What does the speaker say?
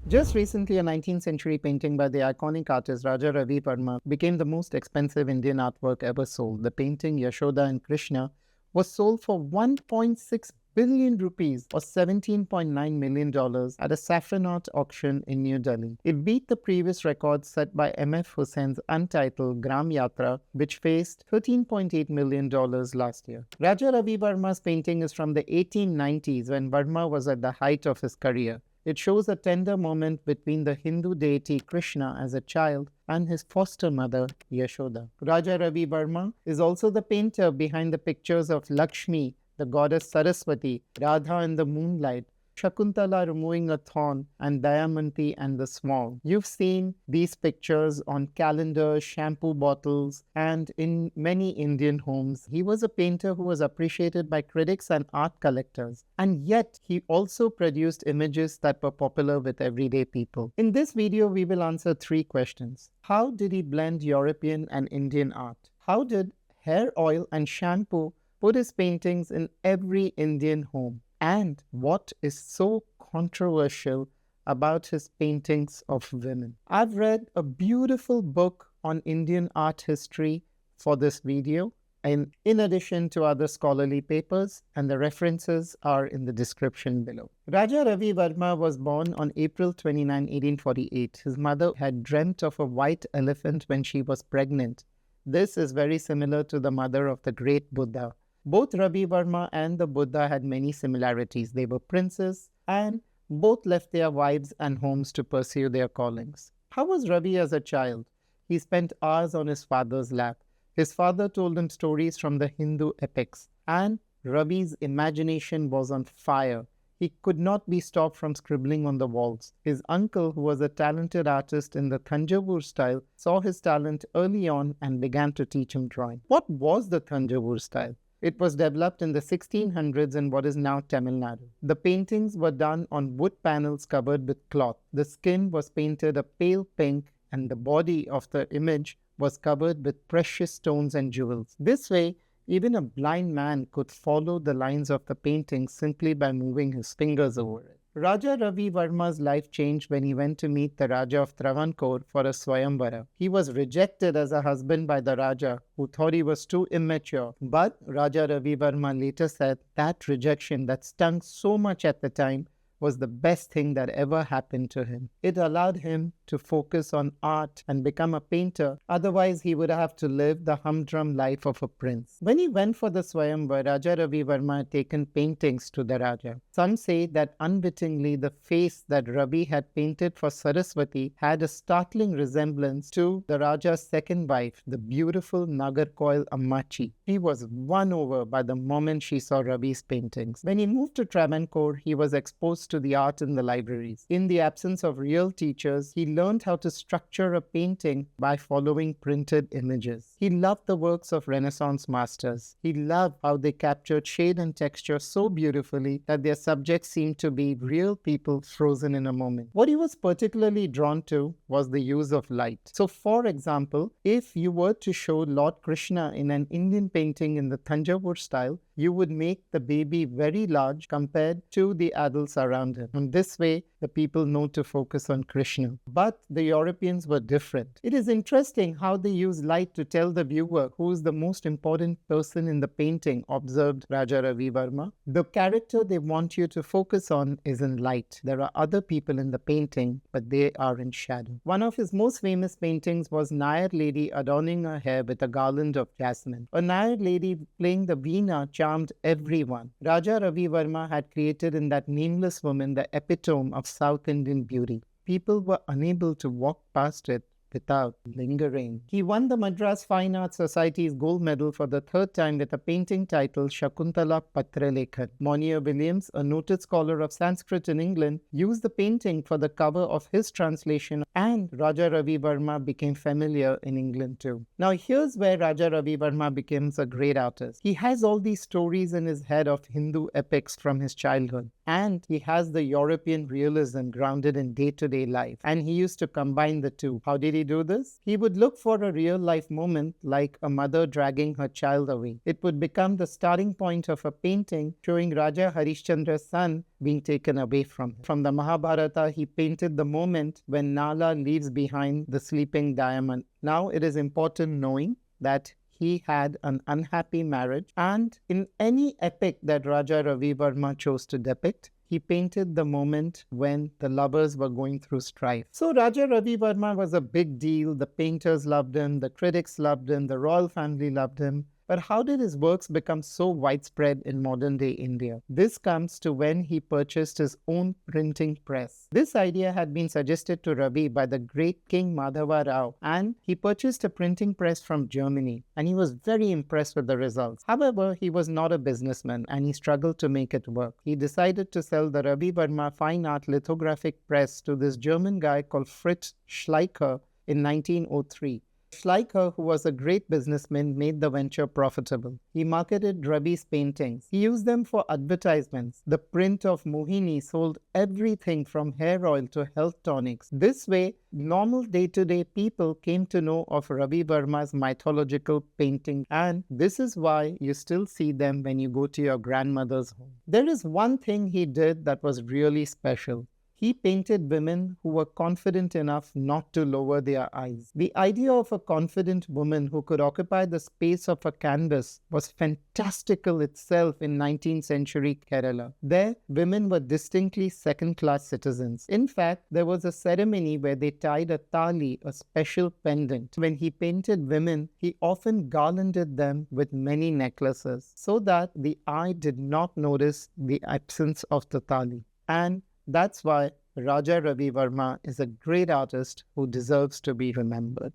Just recently, a 19th century painting by the iconic artist Raja Ravi Varma became the most expensive Indian artwork ever sold. The painting Yashoda and Krishna was sold for 1.6 billion rupees or $17.9 million at a Saffron Art auction in New Delhi. It beat the previous record set by M.F. Husain's untitled Gram Yatra, which faced $13.8 million last year. Raja Ravi Varma's painting is from the 1890s when Varma was at the height of his career. It shows a tender moment between the Hindu deity Krishna as a child and his foster mother, Yashoda. Raja Ravi Varma is also the painter behind the pictures of Lakshmi, the goddess Saraswati, Radha in the moonlight, Shakuntala removing a thorn, and Damayanti and the Small. You've seen these pictures on calendars, shampoo bottles, and in many Indian homes. He was a painter who was appreciated by critics and art collectors. And yet, he also produced images that were popular with everyday people. In this video, we will answer three questions. How did he blend European and Indian art? How did hair oil and shampoo put his paintings in every Indian home? And what is so controversial about his paintings of women? I've read a beautiful book on Indian art history for this video, and in addition to other scholarly papers, and the references are in the description below. Raja Ravi Varma was born on April 29, 1848. His mother had dreamt of a white elephant when she was pregnant. This is very similar to the mother of the great Buddha. Both Ravi Varma and the Buddha had many similarities. They were princes and both left their wives and homes to pursue their callings. How was Ravi as a child? He spent hours on his father's lap. His father told him stories from the Hindu epics, and Ravi's imagination was on fire. He could not be stopped from scribbling on the walls. His uncle, who was a talented artist in the Tanjore style, saw his talent early on and began to teach him drawing. What was the Tanjore style? It was developed in the 1600s in what is now Tamil Nadu. The paintings were done on wood panels covered with cloth. The skin was painted a pale pink and the body of the image was covered with precious stones and jewels. This way, even a blind man could follow the lines of the painting simply by moving his fingers over it. Raja Ravi Varma's life changed when he went to meet the Raja of Travancore for a Swayamvara. He was rejected as a husband by the Raja, who thought he was too immature. But Raja Ravi Varma later said that rejection that stung so much at the time was the best thing that ever happened to him. It allowed him to focus on art and become a painter. Otherwise, he would have to live the humdrum life of a prince. When he went for the Swayamvar, Raja Ravi Varma had taken paintings to the Raja. Some say that unwittingly, the face that Ravi had painted for Saraswati had a startling resemblance to the Raja's second wife, the beautiful Nagarkoil Ammachi. He was won over by the moment she saw Ravi's paintings. When he moved to Travancore, he was exposed to the art in the libraries. In the absence of real teachers, he learned how to structure a painting by following printed images. He loved the works of Renaissance masters. He loved how they captured shade and texture so beautifully that their subjects seemed to be real people frozen in a moment. What he was particularly drawn to was the use of light. So, for example, if you were to show Lord Krishna in an Indian painting in the Tanjore style, you would make the baby very large compared to the adults around him. And this way, the people know to focus on Krishna. But the Europeans were different. It is interesting how they use light to tell the viewer who is the most important person in the painting, observed Raja Ravi Varma. The character they want you to focus on is in light. There are other people in the painting, but they are in shadow. One of his most famous paintings was Nayar lady adorning her hair with a garland of jasmine. A Nayar lady playing the veena charmed everyone. Raja Ravi Varma had created in that nameless woman the epitome of South Indian beauty. People were unable to walk past it without lingering. He won the Madras Fine Arts Society's gold medal for the third time with a painting titled Shakuntala Patralekhan. Monier Williams, a noted scholar of Sanskrit in England, used the painting for the cover of his translation, and Raja Ravi Varma became familiar in England too. Now here's where Raja Ravi Varma becomes a great artist. He has all these stories in his head of Hindu epics from his childhood. And he has the European realism grounded in day-to-day life. And he used to combine the two. How did he do this? He would look for a real-life moment like a mother dragging her child away. It would become the starting point of a painting showing Raja Harishchandra's son being taken away from him. From the Mahabharata, he painted the moment when Nala leaves behind the sleeping diamond. Now it is important knowing that he had an unhappy marriage, and in any epic that Raja Ravi Varma chose to depict, he painted the moment when the lovers were going through strife. So Raja Ravi Varma was a big deal. The painters loved him, the critics loved him, the royal family loved him. But how did his works become so widespread in modern-day India? This comes to when he purchased his own printing press. This idea had been suggested to Ravi by the great King Madhava Rao, and he purchased a printing press from Germany, and he was very impressed with the results. However, he was not a businessman, and he struggled to make it work. He decided to sell the Ravi Varma Fine Art Lithographic Press to this German guy called Fritz Schleicher in 1903. Schleicher, who was a great businessman, made the venture profitable. He marketed Ravi's paintings. He used them for advertisements. The print of Mohini sold everything from hair oil to health tonics. This way, normal day-to-day people came to know of Ravi Varma's mythological painting, and this is why you still see them when you go to your grandmother's home. There is one thing he did that was really special. He painted women who were confident enough not to lower their eyes. The idea of a confident woman who could occupy the space of a canvas was fantastical itself in 19th century Kerala. There, women were distinctly second-class citizens. In fact, there was a ceremony where they tied a tali, a special pendant. When he painted women, he often garlanded them with many necklaces so that the eye did not notice the absence of the tali. And that's why Raja Ravi Varma is a great artist who deserves to be remembered.